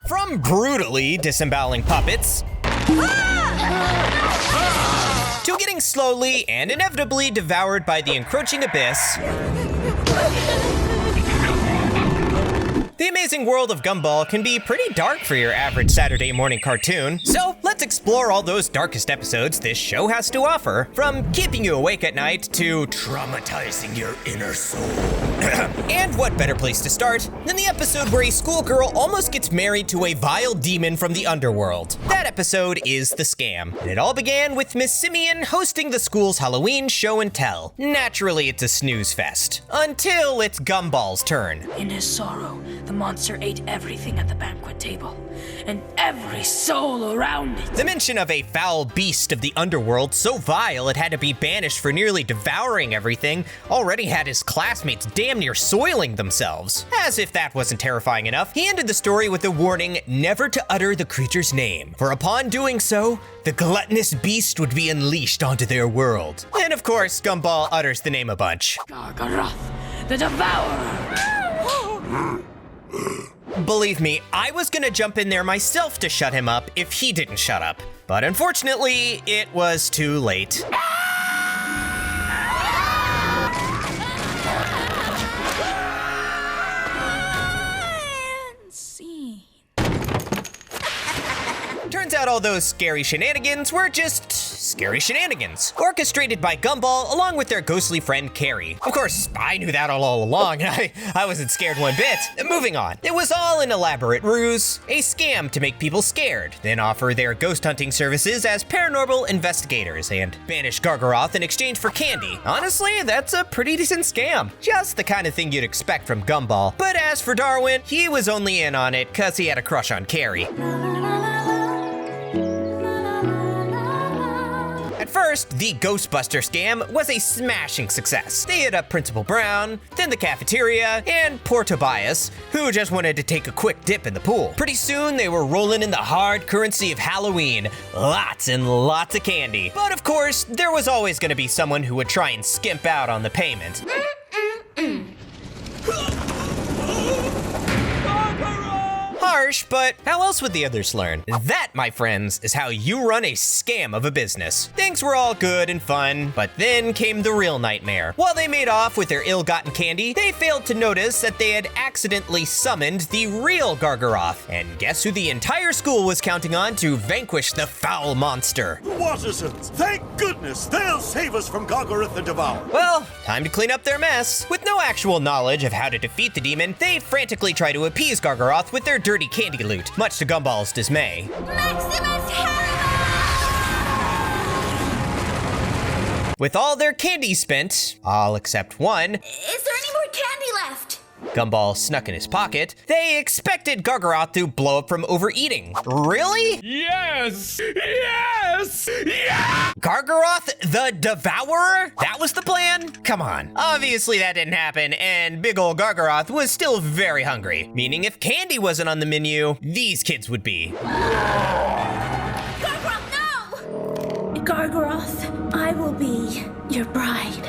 From brutally disemboweling puppets to getting slowly and inevitably devoured by the encroaching abyss, the amazing world of Gumball can be pretty dark for your average Saturday morning cartoon, so let's explore all those darkest episodes this show has to offer, from keeping you awake at night to traumatizing your inner soul. And what better place to start than the episode where a schoolgirl almost gets married to a vile demon from the underworld. That episode is The Scam, and it all began with Miss Simeon hosting the school's Halloween show and tell. Naturally, it's a snooze fest, until it's Gumball's turn. In his sorrow, the monster ate everything at the banquet table, and every soul around it. The mention of a foul beast of the underworld so vile it had to be banished for nearly devouring everything already had his classmates damn near soiling themselves. As if that wasn't terrifying enough, he ended the story with a warning never to utter the creature's name, for upon doing so, the gluttonous beast would be unleashed onto their world. And of course, Gumball utters the name a bunch. Gargaroth, the Devourer! Believe me, I was gonna jump in there myself to shut him up if he didn't shut up. But unfortunately, it was too late. Turns out all those scary shenanigans were just scary shenanigans, orchestrated by Gumball along with their ghostly friend Carrie. Of course, I knew that all along, and I wasn't scared one bit. Moving on. It was all an elaborate ruse, a scam to make people scared, then offer their ghost hunting services as paranormal investigators and banish Gargaroth in exchange for candy. Honestly, that's a pretty decent scam. Just the kind of thing you'd expect from Gumball. But as for Darwin, he was only in on it cause he had a crush on Carrie. At first, the Ghostbuster scam was a smashing success. They hit up Principal Brown, then the cafeteria, and poor Tobias, who just wanted to take a quick dip in the pool. Pretty soon, they were rolling in the hard currency of Halloween. Lots and lots of candy. But of course, there was always gonna be someone who would try and skimp out on the payment. Harsh, but how else would the others learn? That, my friends, is how you run a scam of a business. Things were all good and fun, but then came the real nightmare. While they made off with their ill-gotten candy, they failed to notice that they had accidentally summoned the real Gargaroth. And guess who the entire school was counting on to vanquish the foul monster? Wattersons, thank goodness they'll save us from Gargaroth the Devourer. Well, time to clean up their mess. With no actual knowledge of how to defeat the demon, they frantically try to appease Gargaroth with their dirty candy loot, much to Gumball's dismay. Maximus Harriman! With all their candy spent, all except one, Is there any more candy left? Gumball snuck in his pocket, they expected Gargaroth to blow up from overeating. Really? Yes! Yes! Yeah! Gargaroth the Devourer? That was the plan? Come on. Obviously that didn't happen, and big ol' Gargaroth was still very hungry, meaning if candy wasn't on the menu, these kids would be. Gargaroth, no! Gargaroth, I will be your bride.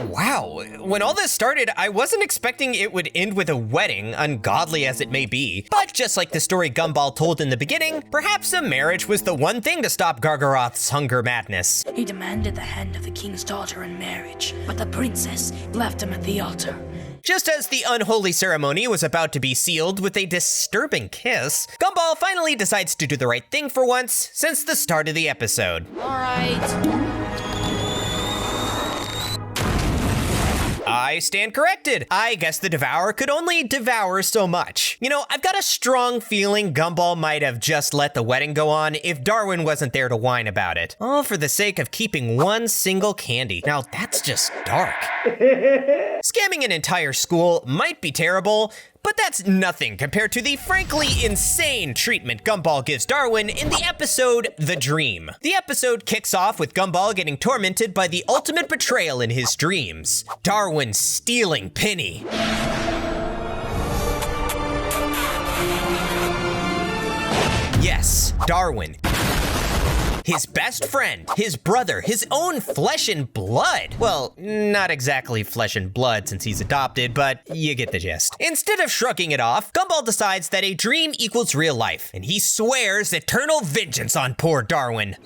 Wow, when all this started, I wasn't expecting it would end with a wedding, ungodly as it may be. But just like the story Gumball told in the beginning, perhaps a marriage was the one thing to stop Gargaroth's hunger madness. He demanded the hand of the king's daughter in marriage, but the princess left him at the altar. Just as the unholy ceremony was about to be sealed with a disturbing kiss, Gumball finally decides to do the right thing for once since the start of the episode. All right. I stand corrected. I guess the Devourer could only devour so much. You know, I've got a strong feeling Gumball might have just let the wedding go on if Darwin wasn't there to whine about it. All for the sake of keeping one single candy. Now that's just dark. Scamming an entire school might be terrible, but that's nothing compared to the frankly insane treatment Gumball gives Darwin in the episode The Dream. The episode kicks off with Gumball getting tormented by the ultimate betrayal in his dreams, Darwin stealing Penny. Yes, Darwin. his best friend, his brother, his own flesh and blood. Well, not exactly flesh and blood since he's adopted, but you get the gist. Instead of shrugging it off, Gumball decides that a dream equals real life, and he swears eternal vengeance on poor Darwin.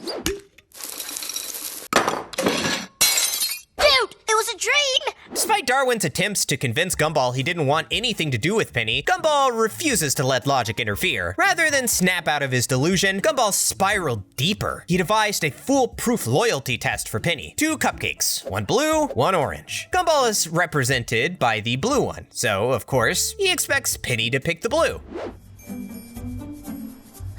Dude, it was a dream! Despite Darwin's attempts to convince Gumball he didn't want anything to do with Penny, Gumball refuses to let logic interfere. Rather than snap out of his delusion, Gumball spiraled deeper. He devised a foolproof loyalty test for Penny. 2 cupcakes, one blue, one orange. Gumball is represented by the blue one, so of course, he expects Penny to pick the blue.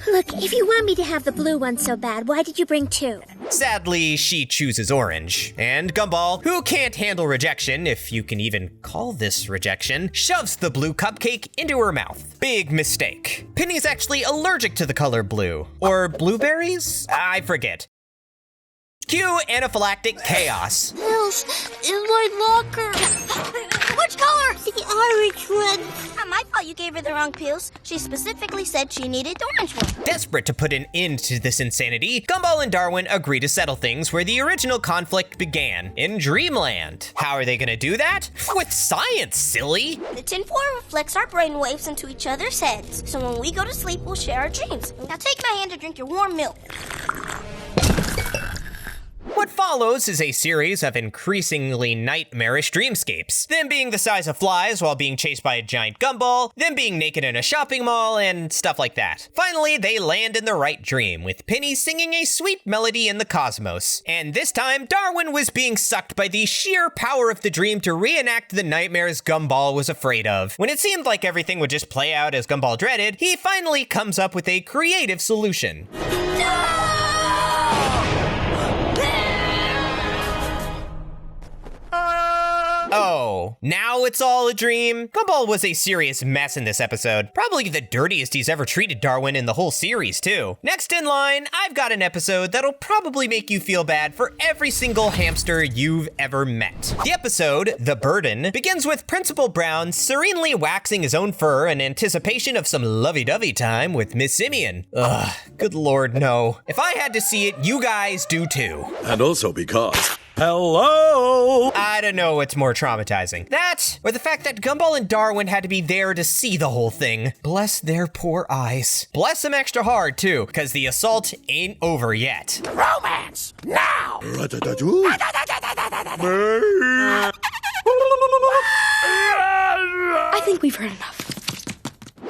Look, if you want me to have the blue one so bad, why did you bring 2? Sadly, she chooses orange. And Gumball, who can't handle rejection, if you can even call this rejection, shoves the blue cupcake into her mouth. Big mistake. Penny's actually allergic to the color blue. Or blueberries? I forget. Cue anaphylactic chaos. Pills in my locker. Which color? The orange one. Not my fault you gave her the wrong pills. She specifically said she needed the orange one. Desperate to put an end to this insanity, Gumball and Darwin agree to settle things where the original conflict began, in Dreamland. How are they gonna do that? With science, silly! The tinfoil reflects our brain waves into each other's heads. So when we go to sleep, we'll share our dreams. Now take my hand to drink your warm milk. What follows is a series of increasingly nightmarish dreamscapes. Them being the size of flies while being chased by a giant gumball, them being naked in a shopping mall, and stuff like that. Finally, they land in the right dream, with Penny singing a sweet melody in the cosmos. And this time, Darwin was being sucked by the sheer power of the dream to reenact the nightmares Gumball was afraid of. When it seemed like everything would just play out as Gumball dreaded, he finally comes up with a creative solution. Oh, now it's all a dream? Gumball was a serious mess in this episode. Probably the dirtiest he's ever treated Darwin in the whole series, too. Next in line, I've got an episode that'll probably make you feel bad for every single hamster you've ever met. The episode, The Burden, begins with Principal Brown serenely waxing his own fur in anticipation of some lovey-dovey time with Miss Simeon. Ugh, good lord, no. If I had to see it, you guys do too. And also because... Hello! I don't know what's more traumatizing. That, or the fact that Gumball and Darwin had to be there to see the whole thing. Bless their poor eyes. Bless them extra hard, too, because the assault ain't over yet. Romance! Now! I think we've heard enough.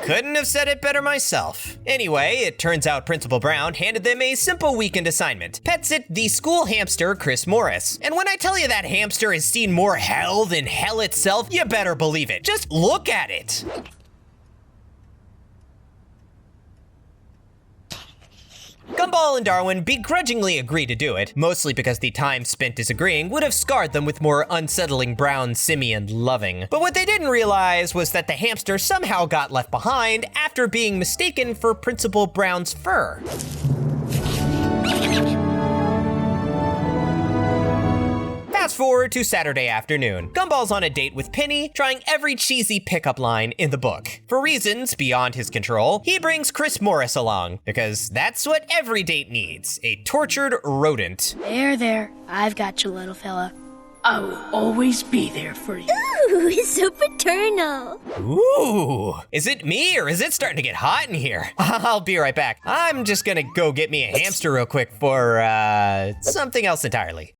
Couldn't have said it better myself. Anyway, it turns out Principal Brown handed them a simple weekend assignment. Pet sit the school hamster, Chris Morris. And when I tell you that hamster has seen more hell than hell itself, you better believe it. Just look at it. Gumball and Darwin begrudgingly agree to do it, mostly because the time spent disagreeing would have scarred them with more unsettling Brown Simeon loving. But what they didn't realize was that the hamster somehow got left behind after being mistaken for Principal Brown's fur. Fast forward to Saturday afternoon. Gumball's on a date with Penny, trying every cheesy pickup line in the book. For reasons beyond his control, he brings Chris Morris along, because that's what every date needs, a tortured rodent. There. I've got you, little fella. I will always be there for you. Ooh, it's so paternal. Ooh, is it me or is it starting to get hot in here? I'll be right back. I'm just gonna go get me a hamster real quick for, something else entirely.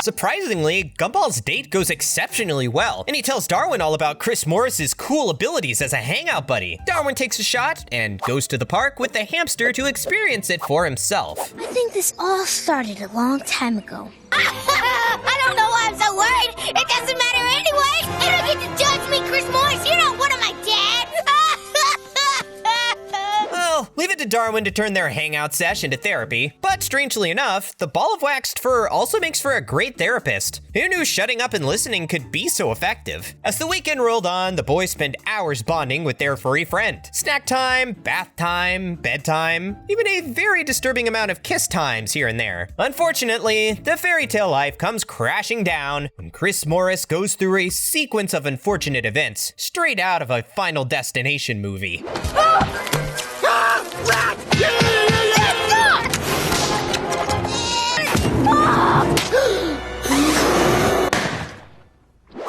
Surprisingly, Gumball's date goes exceptionally well, and he tells Darwin all about Chris Morris's cool abilities as a hangout buddy. Darwin takes a shot and goes to the park with the hamster to experience it for himself. I think this all started a long time ago. I don't know why I'm so worried. It doesn't matter anyway. You don't get to judge me, Chris Morris. You're not one of my dads. Well, leave it to Darwin to turn their hangout sesh into therapy, but strangely enough, the ball of waxed fur also makes for a great therapist. Who knew shutting up and listening could be so effective? As the weekend rolled on, the boys spent hours bonding with their furry friend. Snack time, bath time, bedtime, even a very disturbing amount of kiss times here and there. Unfortunately, the fairy tale life comes crashing down when Chris Morris goes through a sequence of unfortunate events straight out of a Final Destination movie.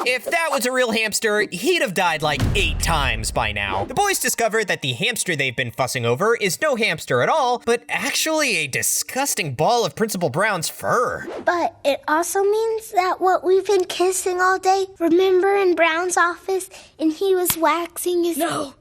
If that was a real hamster, he'd have died like 8 times by now. The boys discovered that the hamster they've been fussing over is no hamster at all, but actually a disgusting ball of Principal Brown's fur. But it also means that what we've been kissing all day, remember in Brown's office, and he was waxing his... No!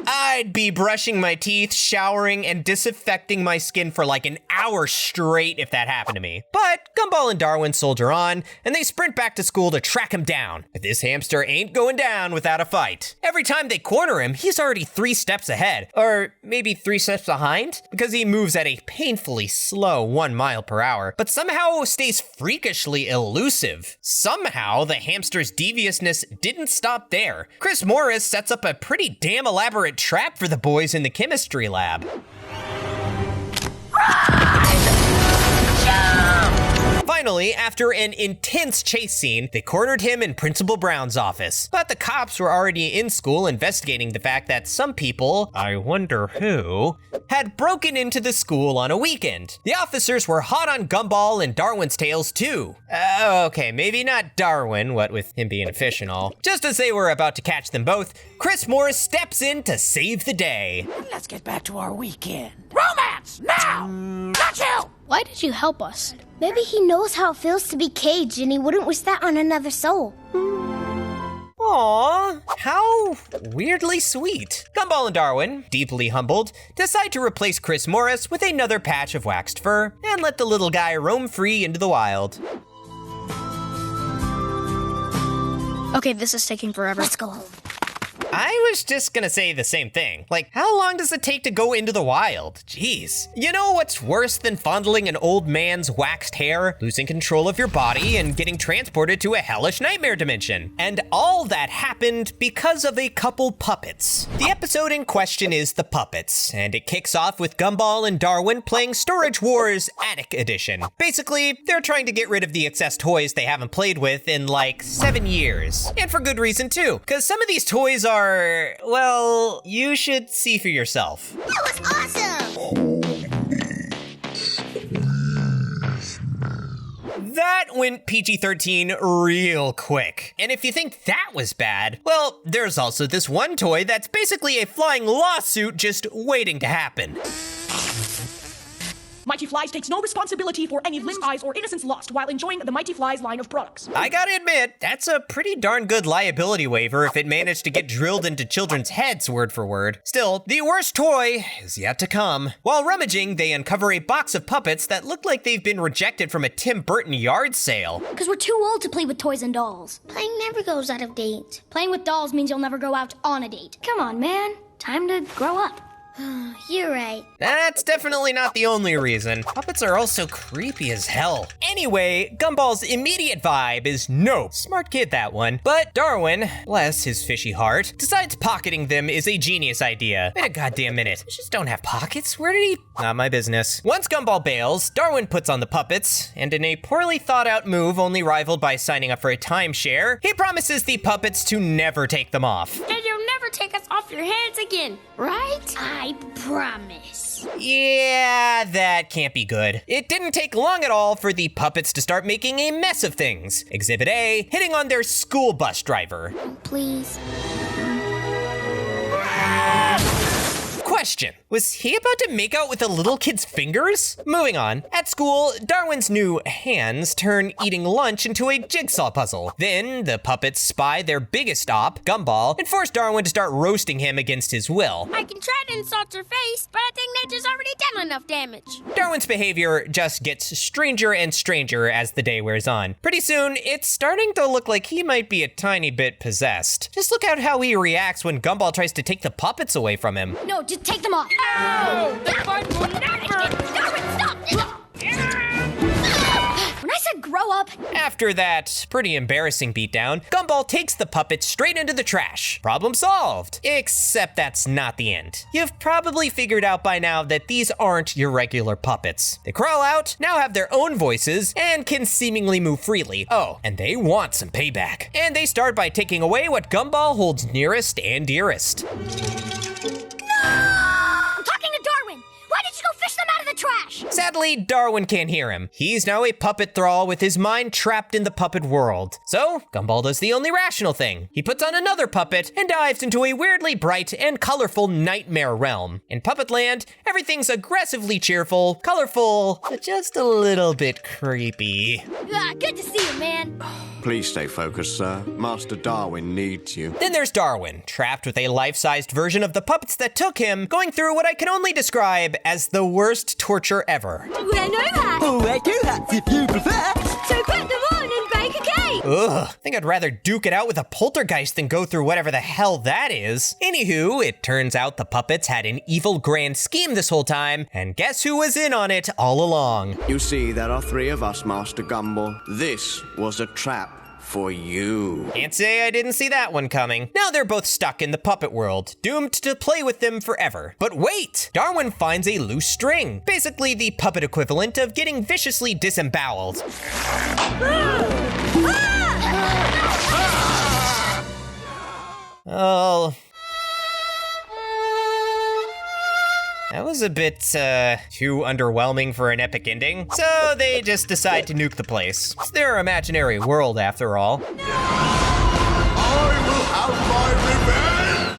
I'd be brushing my teeth, showering, and disinfecting my skin for like an hour straight if that happened to me. But Gumball and Darwin soldier on, and they sprint back to school to track him down. But this hamster ain't going down without a fight. Every time they corner him, he's already 3 steps ahead. Or maybe 3 steps behind? Because he moves at a painfully slow 1 mile per hour, but somehow stays freakishly elusive. Somehow, the hamster's deviousness didn't stop there. Chris Morris sets up a pretty damn elaborate trap for the boys in the chemistry lab. Finally, after an intense chase scene, they cornered him in Principal Brown's office. But the cops were already in school investigating the fact that some people, I wonder who, had broken into the school on a weekend. The officers were hot on Gumball and Darwin's tails too. Okay, maybe not Darwin, what with him being a fish and all. Just as they were about to catch them both, Chris Morris steps in to save the day. Let's get back to our weekend. Romance! Now! Not you! Why did you help us? Maybe he knows how it feels to be caged and he wouldn't wish that on another soul. Aww, how weirdly sweet. Gumball and Darwin, deeply humbled, decide to replace Chris Morris with another patch of waxed fur and let the little guy roam free into the wild. Okay, this is taking forever. Let's go home. I was just gonna say the same thing. Like, how long does it take to go into the wild? Jeez. You know what's worse than fondling an old man's waxed hair? Losing control of your body and getting transported to a hellish nightmare dimension. And all that happened because of a couple puppets. The episode in question is The Puppets, and it kicks off with Gumball and Darwin playing Storage Wars Attic Edition. Basically, they're trying to get rid of the excess toys they haven't played with in like 7 years. And for good reason too, because some of these toys are, well, you should see for yourself. That was awesome! That went PG-13 real quick. And if you think that was bad, well, there's also this one toy that's basically a flying lawsuit just waiting to happen. Mighty Flies takes no responsibility for any limbs, eyes, or innocence lost while enjoying the Mighty Flies line of products. I gotta admit, that's a pretty darn good liability waiver if it managed to get drilled into children's heads word for word. Still, the worst toy is yet to come. While rummaging, they uncover a box of puppets that look like they've been rejected from a Tim Burton yard sale. Because we're too old to play with toys and dolls. Playing never goes out of date. Playing with dolls means you'll never go out on a date. Come on, man. Time to grow up. You're right. That's definitely not the only reason. Puppets are also creepy as hell. Anyway, Gumball's immediate vibe is nope. Smart kid, that one. But Darwin, bless his fishy heart, decides pocketing them is a genius idea. Wait a goddamn minute. Fishes don't have pockets? Where did he? Not my business. Once Gumball bails, Darwin puts on the puppets, and in a poorly thought out move only rivaled by signing up for a timeshare, he promises the puppets to never take them off. And you'll never take us off your hands again, right? I promise. Yeah, that can't be good. It didn't take long at all for the puppets to start making a mess of things. Exhibit A, hitting on their school bus driver. Please. Question, was he about to make out with a little kid's fingers? Moving on. At school, Darwin's new hands turn eating lunch into a jigsaw puzzle. Then, the puppets spy their biggest op, Gumball, and force Darwin to start roasting him against his will. I can try to insult your face, but I think nature's already done enough damage. Darwin's behavior just gets stranger and stranger as the day wears on. Pretty soon, it's starting to look like he might be a tiny bit possessed. Just look at how he reacts when Gumball tries to take the puppets away from him. No, just Take them off. Oh, the fun will never. Darwin, stop! When I said grow up, After that pretty embarrassing beatdown, Gumball takes the puppet straight into the trash. Problem solved. Except that's not the end. You've probably figured out by now that these aren't your regular puppets. They crawl out, now have their own voices, and can seemingly move freely. Oh, and they want some payback. And they start by taking away what Gumball holds nearest and dearest. I'm talking to Darwin. Why did you go fish them out of the trash? Sadly, Darwin can't hear him. He's now a puppet thrall with his mind trapped in the puppet world. So, Gumball does the only rational thing. He puts on another puppet and dives into a weirdly bright and colorful nightmare realm. In Puppet Land, everything's aggressively cheerful, colorful, but just a little bit creepy. Good to see you, man. Please stay focused, sir. Master Darwin needs you. Then there's Darwin, trapped with a life-sized version of the puppets that took him, going through what I can only describe as the worst torture ever. Wear no hats. Oh, wear two hats if you prefer. So put them on and bake a cake. Ugh, I think I'd rather duke it out with a poltergeist than go through whatever the hell that is. Anywho, it turns out the puppets had an evil grand scheme this whole time, and guess who was in on it all along? You see, there are three of us, Master Gumball. This was a trap for you. Can't say I didn't see that one coming. Now they're both stuck in the puppet world, doomed to play with them forever. But wait! Darwin finds a loose string, basically the puppet equivalent of getting viciously disemboweled. Oh. That was a bit, too underwhelming for an epic ending. So they just decide to nuke the place. It's their imaginary world, after all. I will have my revenge!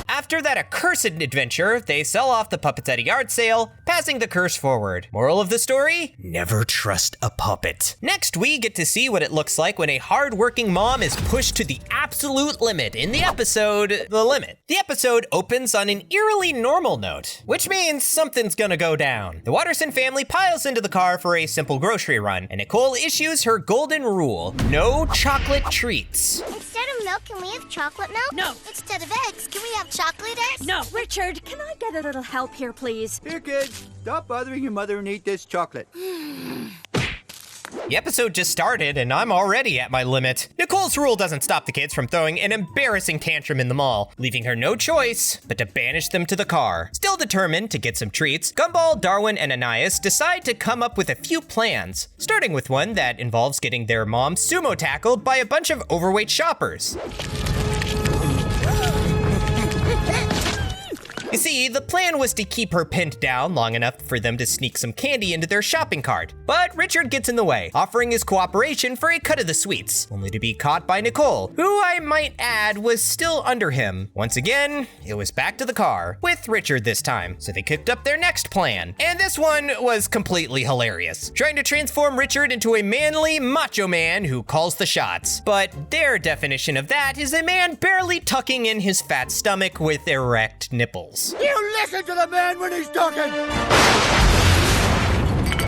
After that accursed adventure, they sell off the puppets at a yard sale, passing the curse forward. Moral of the story? Never trust a puppet. Next, we get to see what it looks like when a hard-working mom is pushed to the absolute limit in the episode, The Limit. The episode opens on an eerily normal note, which means something's gonna go down. The Watterson family piles into the car for a simple grocery run, and Nicole issues her golden rule: no chocolate treats. Instead of milk, can we have chocolate milk? No. Instead of eggs, can we have chocolate eggs? No. Richard, can I get a little help here, please? Here, kids. Stop bothering your mother and eat this chocolate. The episode just started and I'm already at my limit. Nicole's rule doesn't stop the kids from throwing an embarrassing tantrum in the mall, leaving her no choice but to banish them to the car. Still determined to get some treats, Gumball, Darwin, and Anais decide to come up with a few plans, starting with one that involves getting their mom sumo tackled by a bunch of overweight shoppers. You see, the plan was to keep her pinned down long enough for them to sneak some candy into their shopping cart. But Richard gets in the way, offering his cooperation for a cut of the sweets, only to be caught by Nicole, who I might add was still under him. Once again, it was back to the car, with Richard this time, so they cooked up their next plan. And this one was completely hilarious, trying to transform Richard into a manly macho man who calls the shots. But their definition of that is a man barely tucking in his fat stomach with erect nipples. You listen to the man when he's talking!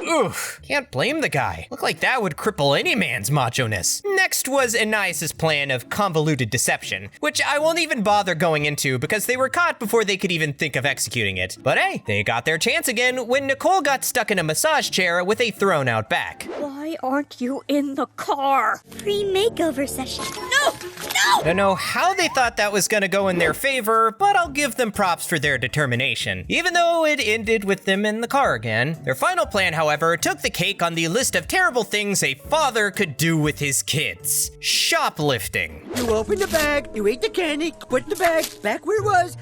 Oof, can't blame the guy. Look like that would cripple any man's macho-ness. Next was Anais' plan of convoluted deception, which I won't even bother going into because they were caught before they could even think of executing it. But hey, they got their chance again when Nicole got stuck in a massage chair with a thrown-out back. Why aren't you in the car? Pre-makeover session. No! I don't know how they thought that was gonna go in their favor, but I'll give them props for their determination, even though it ended with them in the car again. Their final plan, however, took the cake on the list of terrible things a father could do with his kids. Shoplifting. You open the bag, you ate the candy, put the bag back where it was.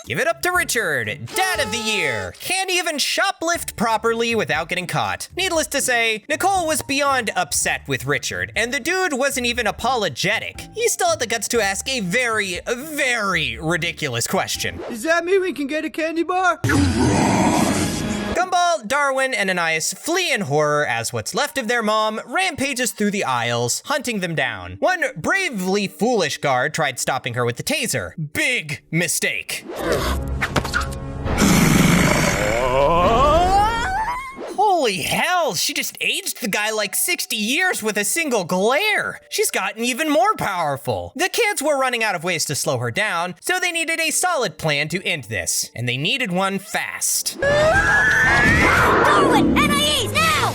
Give it up to Richard, Dad of the Year. Can't even shoplift properly without getting caught. Needless to say, Nicole was beyond upset with Richard, and the dude wasn't even apologetic. He still had the guts to ask a very, very ridiculous question. Does that mean we can get a candy bar? Gumball, Darwin, and Anais flee in horror as what's left of their mom rampages through the aisles, hunting them down. One bravely foolish guard tried stopping her with the taser. Big mistake. Holy Holy hell, she just aged the guy like 60 years with a single glare. She's gotten even more powerful. The kids were running out of ways to slow her down, so they needed a solid plan to end this. And they needed one fast. Darwin, NIEs, now!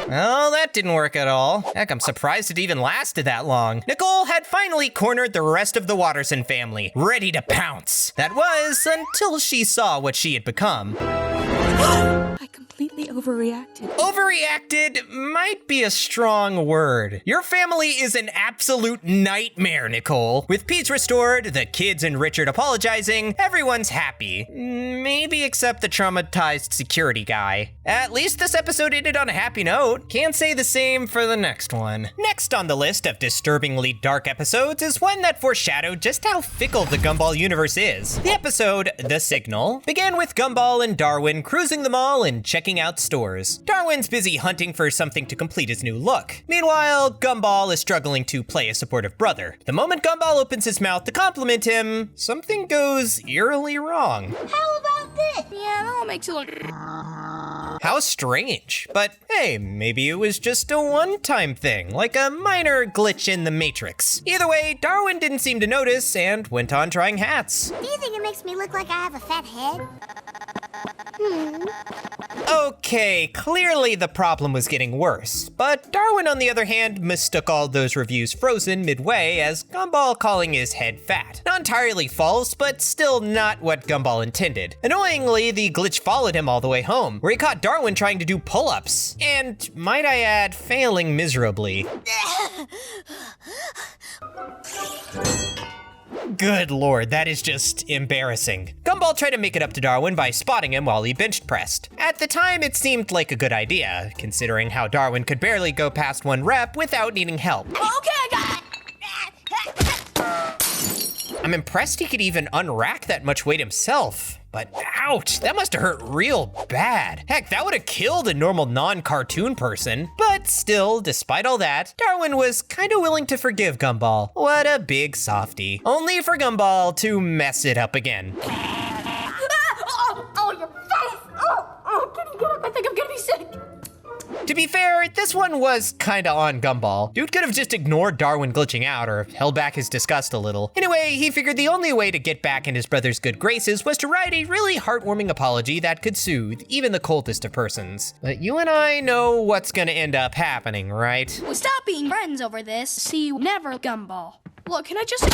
Well, that didn't work at all. Heck, I'm surprised it even lasted that long. Nicole had finally cornered the rest of the Watterson family, ready to pounce. That was until she saw what she had become. I completely overreacted. Overreacted might be a strong word. Your family is an absolute nightmare, Nicole. With peace restored, the kids and Richard apologizing, everyone's happy. Maybe except the traumatized security guy. At least this episode ended on a happy note. Can't say the same for the next one. Next on the list of disturbingly dark episodes is one that foreshadowed just how fickle the Gumball universe is. The episode, The Signal, began with Gumball and Darwin cruising the mall and checking out stores. Darwin's busy hunting for something to complete his new look. Meanwhile, Gumball is struggling to play a supportive brother. The moment Gumball opens his mouth to compliment him, something goes eerily wrong. How about this? Yeah, that one makes you look... How strange. But hey, maybe it was just a one-time thing, like a minor glitch in the Matrix. Either way, Darwin didn't seem to notice and went on trying hats. Do you think it makes me look like I have a fat head? Okay, clearly the problem was getting worse, but Darwin, on the other hand, mistook all those reviews frozen midway as Gumball calling his head fat. Not entirely false, but still not what Gumball intended. Annoyingly, the glitch followed him all the way home, where he caught Darwin trying to do pull-ups, and might I add, failing miserably. Good lord, that is just embarrassing. Gumball tried to make it up to Darwin by spotting him while he bench pressed. At the time, it seemed like a good idea, considering how Darwin could barely go past one rep without needing help. Okay, I got it! I'm impressed he could even unrack that much weight himself. But ouch, that must have hurt real bad. Heck, that would have killed a normal non-cartoon person. But still, despite all that, Darwin was kinda willing to forgive Gumball. What a big softie. Only for Gumball to mess it up again. Oh, your face! Can you get up? I think I'm gonna be sick. To be fair, this one was kinda on Gumball. Dude could have just ignored Darwin glitching out or held back his disgust a little. Anyway, he figured the only way to get back in his brother's good graces was to write a really heartwarming apology that could soothe even the coldest of persons. But you and I know what's gonna end up happening, right? Well, stop being friends over this. See you never, Gumball. Look, can I just...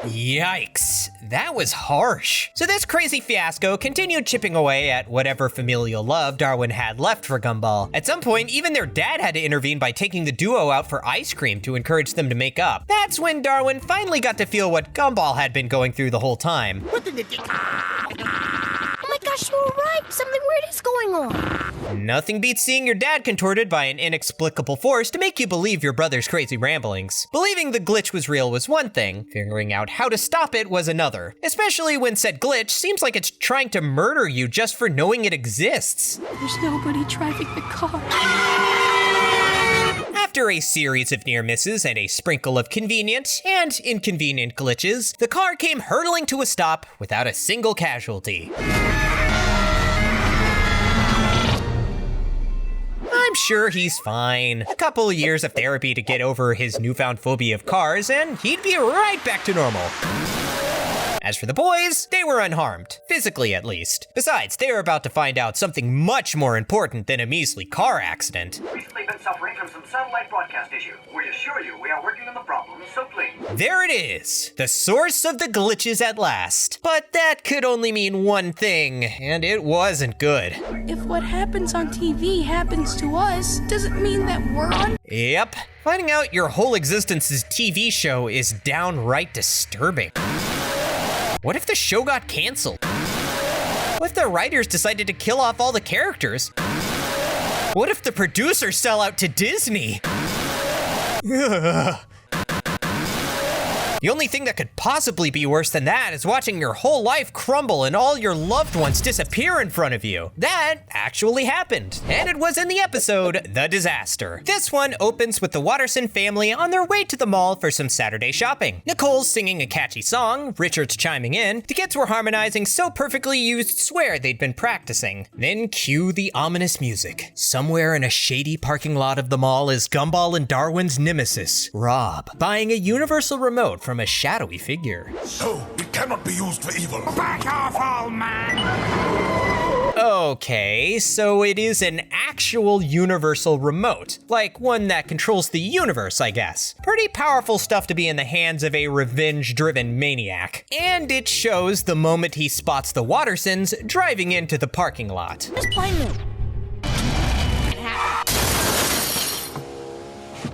Yikes, that was harsh. So this crazy fiasco continued chipping away at whatever familial love Darwin had left for Gumball. At some point, even their dad had to intervene by taking the duo out for ice cream to encourage them to make up. That's when Darwin finally got to feel what Gumball had been going through the whole time. Oh my gosh, you're right. Something weird is going on. Nothing beats seeing your dad contorted by an inexplicable force to make you believe your brother's crazy ramblings. Believing the glitch was real was one thing, figuring out how to stop it was another. Especially when said glitch seems like it's trying to murder you just for knowing it exists. There's nobody driving the car. After a series of near misses and a sprinkle of convenient and inconvenient glitches, the car came hurtling to a stop without a single casualty. I'm sure he's fine. A couple years of therapy to get over his newfound phobia of cars, and he'd be right back to normal. As for the boys, they were unharmed, physically at least. Besides, they were about to find out something much more important than a measly car accident. Recently been suffering from some satellite broadcast issue. We assure you we are working on the problem, so please. There it is, the source of the glitches at last. But that could only mean one thing, and it wasn't good. If what happens on TV happens to us, does it mean that we're on? Yep, finding out your whole existence's TV show is downright disturbing. What if the show got canceled? What if the writers decided to kill off all the characters? What if the producers sell out to Disney? The only thing that could possibly be worse than that is watching your whole life crumble and all your loved ones disappear in front of you. That actually happened, and it was in the episode The Disaster. This one opens with the Watterson family on their way to the mall for some Saturday shopping. Nicole's singing a catchy song, Richard's chiming in, the kids were harmonizing so perfectly you'd swear they'd been practicing. Then cue the ominous music. Somewhere in a shady parking lot of the mall is Gumball and Darwin's nemesis, Rob, buying a universal remote from a shadowy figure. So, it cannot be used for evil. Back off, old man! Okay, so it is an actual universal remote, like one that controls the universe, I guess. Pretty powerful stuff to be in the hands of a revenge-driven maniac. And it shows the moment he spots the Wattersons driving into the parking lot. Just plain milk.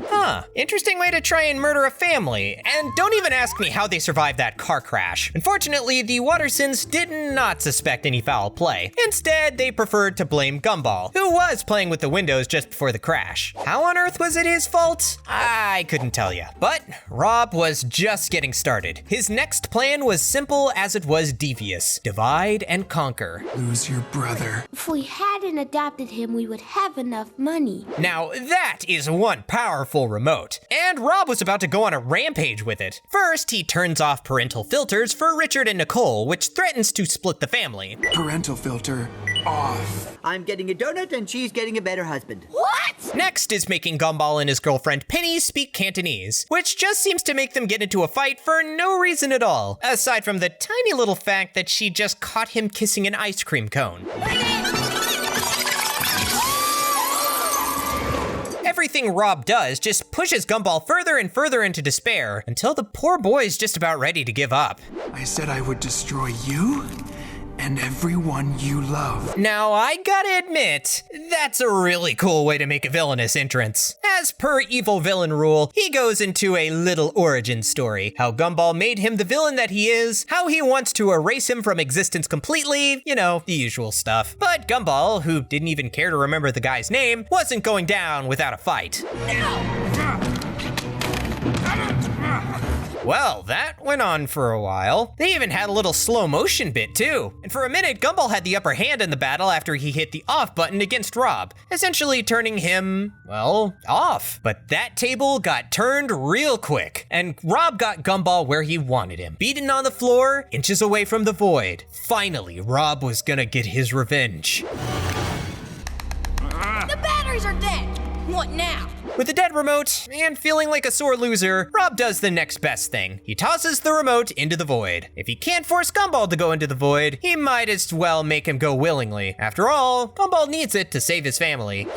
Huh, interesting way to try and murder a family. And don't even ask me how they survived that car crash. Unfortunately, the Wattersons did not suspect any foul play. Instead, they preferred to blame Gumball, who was playing with the windows just before the crash. How on earth was it his fault? I couldn't tell you. But Rob was just getting started. His next plan was simple as it was devious. Divide and conquer. Lose your brother. If we hadn't adopted him, we would have enough money. Now that is one powerful remote, and Rob was about to go on a rampage with it. First, he turns off parental filters for Richard and Nicole, which threatens to split the family. Parental filter off. I'm getting a donut and she's getting a better husband. What? Next is making Gumball and his girlfriend Penny speak Cantonese, which just seems to make them get into a fight for no reason at all, aside from the tiny little fact that she just caught him kissing an ice cream cone. Everything Rob does just pushes Gumball further and further into despair until the poor boy's just about ready to give up. I said I would destroy you and everyone you love. Now, I gotta admit, that's a really cool way to make a villainous entrance. As per evil villain rule, he goes into a little origin story. How Gumball made him the villain that he is, how he wants to erase him from existence completely, you know, the usual stuff. But Gumball, who didn't even care to remember the guy's name, wasn't going down without a fight. Well, that went on for a while. They even had a little slow motion bit too. And for a minute, Gumball had the upper hand in the battle after he hit the off button against Rob, essentially turning him, well, off. But that table got turned real quick, and Rob got Gumball where he wanted him. Beaten on the floor, inches away from the void. Finally, Rob was gonna get his revenge. The batteries are dead. What now? With the dead remote, and feeling like a sore loser, Rob does the next best thing. He tosses the remote into the void. If he can't force Gumball to go into the void, he might as well make him go willingly. After all, Gumball needs it to save his family.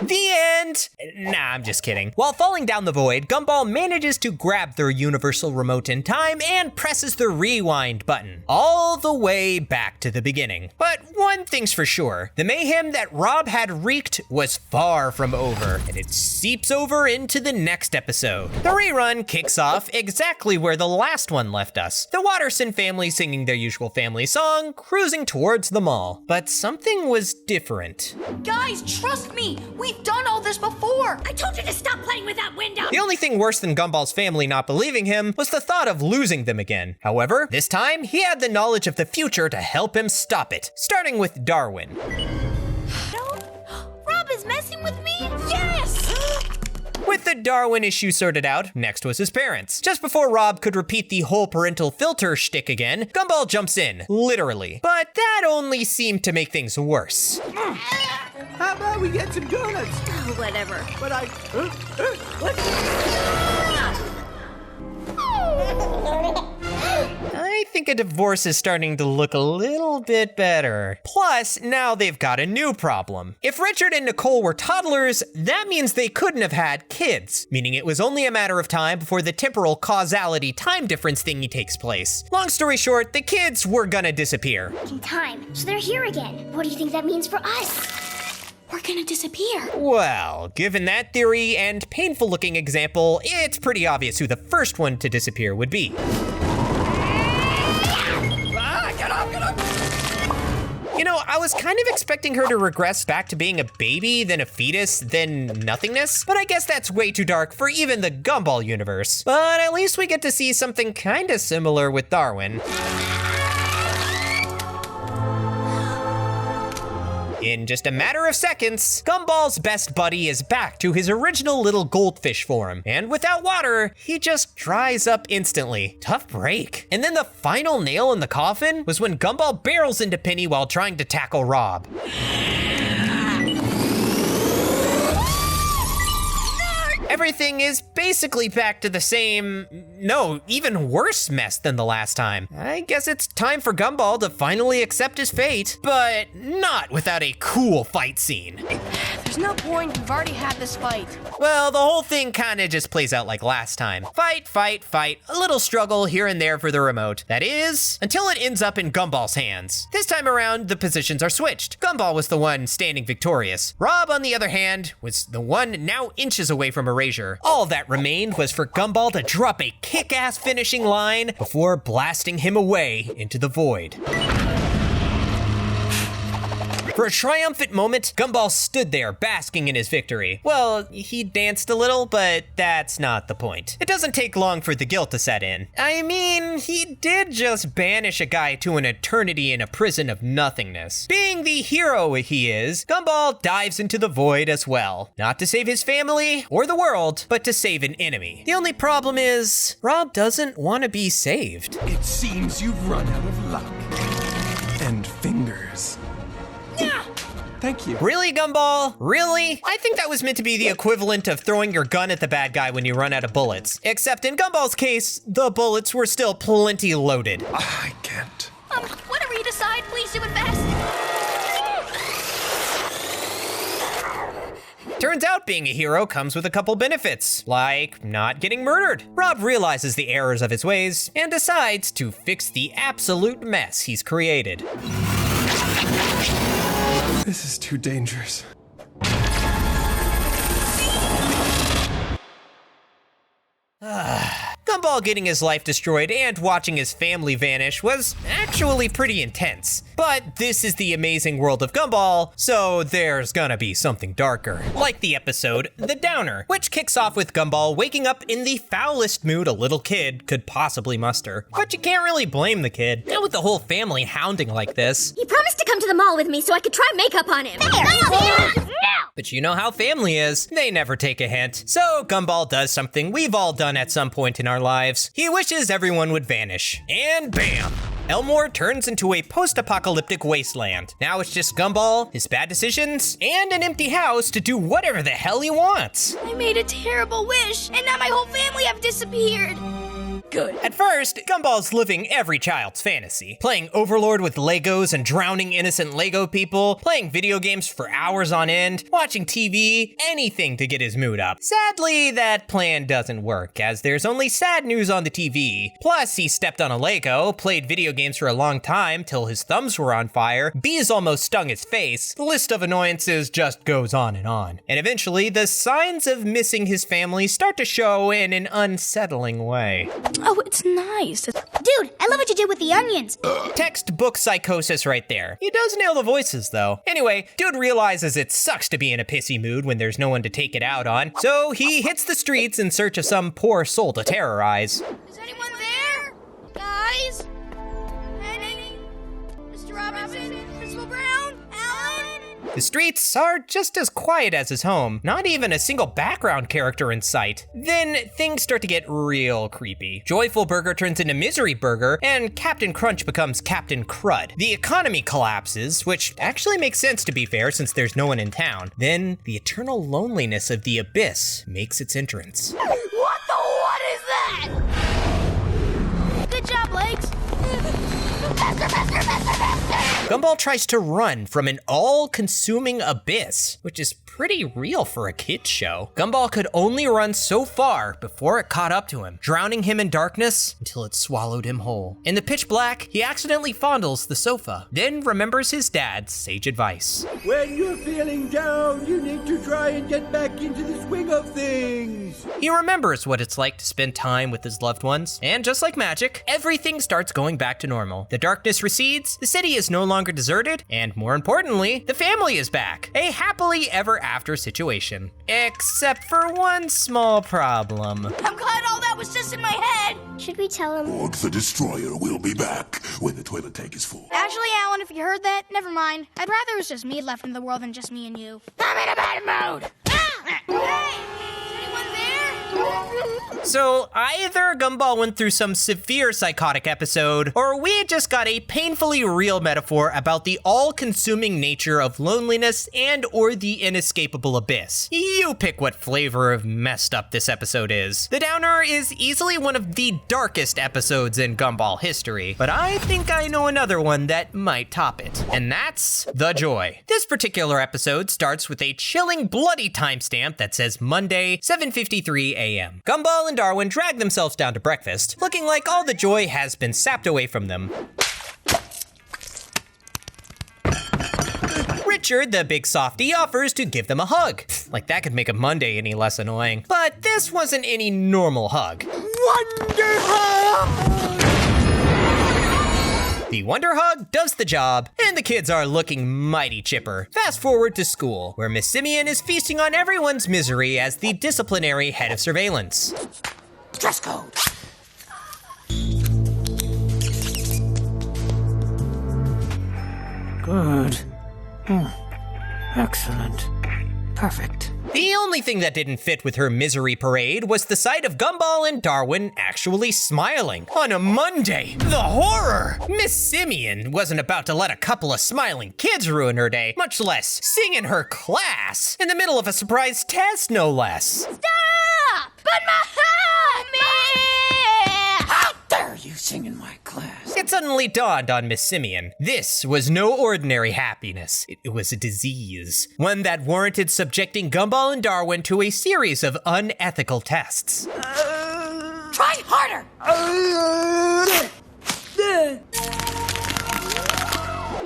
The end! Nah, I'm just kidding. While falling down the void, Gumball manages to grab their universal remote in time and presses the rewind button, all the way back to the beginning. But one thing's for sure, the mayhem that Rob had wreaked was far from over, and it seeps over into the next episode. The rerun kicks off exactly where the last one left us. The Watterson family singing their usual family song, cruising towards the mall. But something was different. Guys, trust me. We've done all this before. I told you to stop playing with that window. The only thing worse than Gumball's family not believing him was the thought of losing them again. However, this time he had the knowledge of the future to help him stop it, starting with Darwin. No, Rob is messing with me? Yes! With the Darwin issue sorted out, next was his parents. Just before Rob could repeat the whole parental filter shtick again, Gumball jumps in, literally. But that only seemed to make things worse. How about we get some donuts? Oh, whatever. But I think a divorce is starting to look a little bit better. Plus, now they've got a new problem. If Richard and Nicole were toddlers, that means they couldn't have had kids, meaning it was only a matter of time before the temporal causality time difference thingy takes place. Long story short, the kids were gonna disappear. In time, so they're here again. What do you think that means for us? We're gonna disappear. Well, given that theory and painful looking example, it's pretty obvious who the first one to disappear would be. You know, I was kind of expecting her to regress back to being a baby, then a fetus, then nothingness, but I guess that's way too dark for even the Gumball universe. But at least we get to see something kinda similar with Darwin. In just a matter of seconds, Gumball's best buddy is back to his original little goldfish form, and without water, he just dries up instantly. Tough break. And then the final nail in the coffin was when Gumball barrels into Penny while trying to tackle Rob. Everything is basically back to the same, no, even worse mess than the last time. I guess it's time for Gumball to finally accept his fate, but not without a cool fight scene. There's no point, we've already had this fight. Well, the whole thing kinda just plays out like last time. Fight, fight, fight, a little struggle here and there for the remote. That is, until it ends up in Gumball's hands. This time around, the positions are switched. Gumball was the one standing victorious. Rob, on the other hand, was the one now inches away from erasure. All that remained was for Gumball to drop a kick-ass finishing line before blasting him away into the void. For a triumphant moment, Gumball stood there basking in his victory. Well, he danced a little, but that's not the point. It doesn't take long for the guilt to set in. I mean, he did just banish a guy to an eternity in a prison of nothingness. Being the hero he is, Gumball dives into the void as well. Not to save his family or the world, but to save an enemy. The only problem is, Rob doesn't want to be saved. It seems you've run out of luck. And fingers. Thank you. Really, Gumball? Really? I think that was meant to be the equivalent of throwing your gun at the bad guy when you run out of bullets. Except in Gumball's case, the bullets were still plenty loaded. I can't. Whatever you decide, please do it fast. Turns out being a hero comes with a couple benefits, like not getting murdered. Rob realizes the errors of his ways and decides to fix the absolute mess he's created. This is too dangerous. Gumball getting his life destroyed and watching his family vanish was actually pretty intense. But this is the amazing world of Gumball, so there's gonna be something darker. Like the episode, The Downer, which kicks off with Gumball waking up in the foulest mood a little kid could possibly muster. But you can't really blame the kid, not with the whole family hounding like this. He promised to come to the mall with me so I could try makeup on him. But you know how family is, they never take a hint. So Gumball does something we've all done at some point in our lives. He wishes everyone would vanish. And bam! Elmore turns into a post-apocalyptic wasteland. Now it's just Gumball, his bad decisions, and an empty house to do whatever the hell he wants. I made a terrible wish, and now my whole family have disappeared. Good. At first, Gumball's living every child's fantasy. Playing Overlord with Legos and drowning innocent Lego people, playing video games for hours on end, watching TV, anything to get his mood up. Sadly, that plan doesn't work, as there's only sad news on the TV. Plus, he stepped on a Lego, played video games for a long time till his thumbs were on fire, bees almost stung his face. The list of annoyances just goes on. And eventually, the signs of missing his family start to show in an unsettling way. Oh, it's nice. Dude, I love what you did with the onions. Textbook psychosis right there. He does nail the voices though. Anyway, dude realizes it sucks to be in a pissy mood when there's no one to take it out on, so he hits the streets in search of some poor soul to terrorize. Is anyone there? Guys? Penny? Mr. Robinson? Principal Brown? Alan? The streets are just as quiet as his home, not even a single background character in sight. Then things start to get real creepy. Joyful Burger turns into Misery Burger, and Captain Crunch becomes Captain Crud. The economy collapses, which actually makes sense to be fair since there's no one in town. Then the eternal loneliness of the abyss makes its entrance. What is that? Good job, Legs. Gumball tries to run from an all-consuming abyss, which is pretty real for a kid's show. Gumball could only run so far before it caught up to him, drowning him in darkness until it swallowed him whole. In the pitch black, he accidentally fondles the sofa, then remembers his dad's sage advice. When you're feeling down, you need to try and get back into the swing of things. He remembers what it's like to spend time with his loved ones, and just like magic, everything starts going back to normal. The darkness recedes, the city is no longer deserted, and more importantly, the family is back. A happily ever after situation. Except for one small problem. I'm glad all that was just in my head. Should we tell him? Borg the Destroyer will be back when the toilet tank is full. Actually, Alan, if you heard that, never mind. I'd rather it was just me left in the world than just me and you. I'm in a bad mood. Hey, is anyone there? So either Gumball went through some severe psychotic episode, or we just got a painfully real metaphor about the all-consuming nature of loneliness and or the inescapable abyss. You pick what flavor of messed up this episode is. The Downer is easily one of the darkest episodes in Gumball history, but I think I know another one that might top it, and that's The Joy. This particular episode starts with a chilling, bloody timestamp that says Monday, 7:53 a.m. Gumball and Darwin drag themselves down to breakfast, looking like all the joy has been sapped away from them. Richard, the big softy, offers to give them a hug. Like that could make a Monday any less annoying. But this wasn't any normal hug. The Wonder Hug does the job, and the kids are looking mighty chipper. Fast forward to school, where Miss Simeon is feasting on everyone's misery as the disciplinary head of surveillance. Dress code. Good. Excellent. Perfect. The only thing that didn't fit with her misery parade was the sight of Gumball and Darwin actually smiling. On a Monday! The horror! Miss Simeon wasn't about to let a couple of smiling kids ruin her day, much less sing in her class, in the middle of a surprise test, no less. Stop! But my How dare you sing in my class? It suddenly dawned on Miss Simeon. This was no ordinary happiness. It was a disease. One that warranted subjecting Gumball and Darwin to a series of unethical tests. Try harder!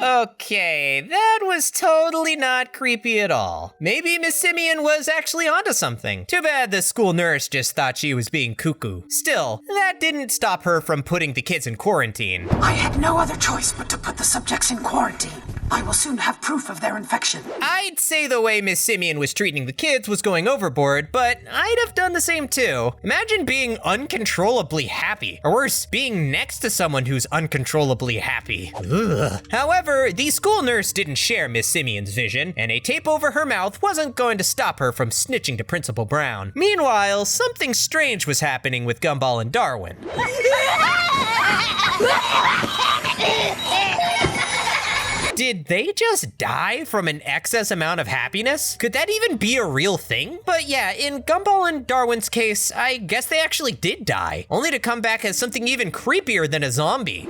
Okay, that was totally not creepy at all. Maybe Miss Simeon was actually onto something. Too bad the school nurse just thought she was being cuckoo. Still, that didn't stop her from putting the kids in quarantine. I had no other choice but to put the subjects in quarantine. I will soon have proof of their infection. I'd say the way Miss Simeon was treating the kids was going overboard, but I'd have done the same too. Imagine being uncontrollably happy, or worse, being next to someone who's uncontrollably happy. Ugh. However, the school nurse didn't share Miss Simeon's vision, and a tape over her mouth wasn't going to stop her from snitching to Principal Brown. Meanwhile, something strange was happening with Gumball and Darwin. Did they just die from an excess amount of happiness? Could that even be a real thing? But yeah, in Gumball and Darwin's case, I guess they actually did die, only to come back as something even creepier than a zombie.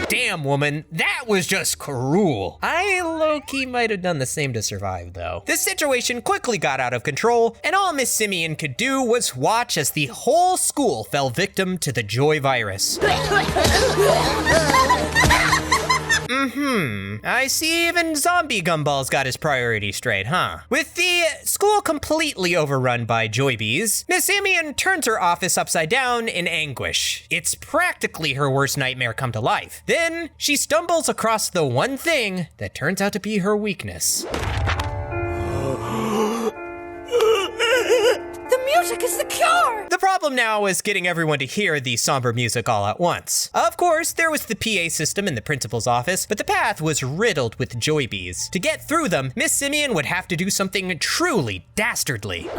Damn, woman, that was just cruel. I low-key might have done the same to survive, though. This situation quickly got out of control, and all Miss Simeon could do was watch as the whole school fell victim to the joy virus. I see even zombie Gumball's got his priorities straight, huh? With the school completely overrun by joy bees, Miss Simeon turns her office upside down in anguish. It's practically her worst nightmare come to life. Then she stumbles across the one thing that turns out to be her weakness. The music is the cure! The problem now was getting everyone to hear the somber music all at once. Of course, there was the PA system in the principal's office, but the path was riddled with joy bees. To get through them, Miss Simeon would have to do something truly dastardly.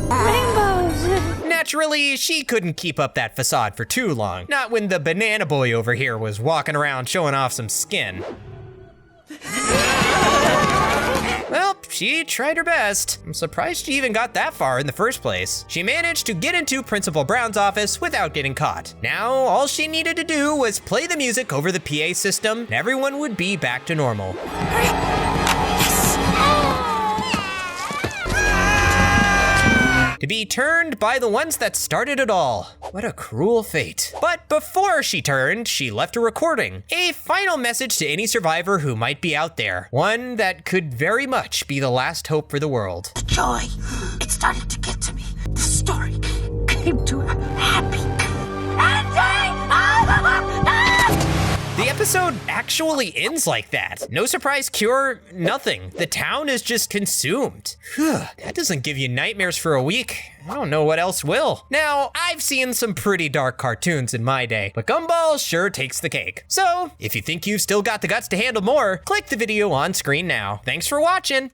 Rainbows! Naturally, she couldn't keep up that facade for too long. Not when the banana boy over here was walking around showing off some skin. Well, she tried her best. I'm surprised she even got that far in the first place. She managed to get into Principal Brown's office without getting caught. Now, all she needed to do was play the music over the PA system, and everyone would be back to normal. To be turned by the ones that started it all. What a cruel fate. But before she turned, she left a recording. A final message to any survivor who might be out there. One that could very much be the last hope for the world. The joy, it started to get to me. The story came to a happy ending! The episode actually ends like that. No surprise cure, nothing. The town is just consumed. Whew, that doesn't give you nightmares for a week. I don't know what else will. Now, I've seen some pretty dark cartoons in my day, but Gumball sure takes the cake. So, if you think you've still got the guts to handle more, click the video on screen now. Thanks for watching.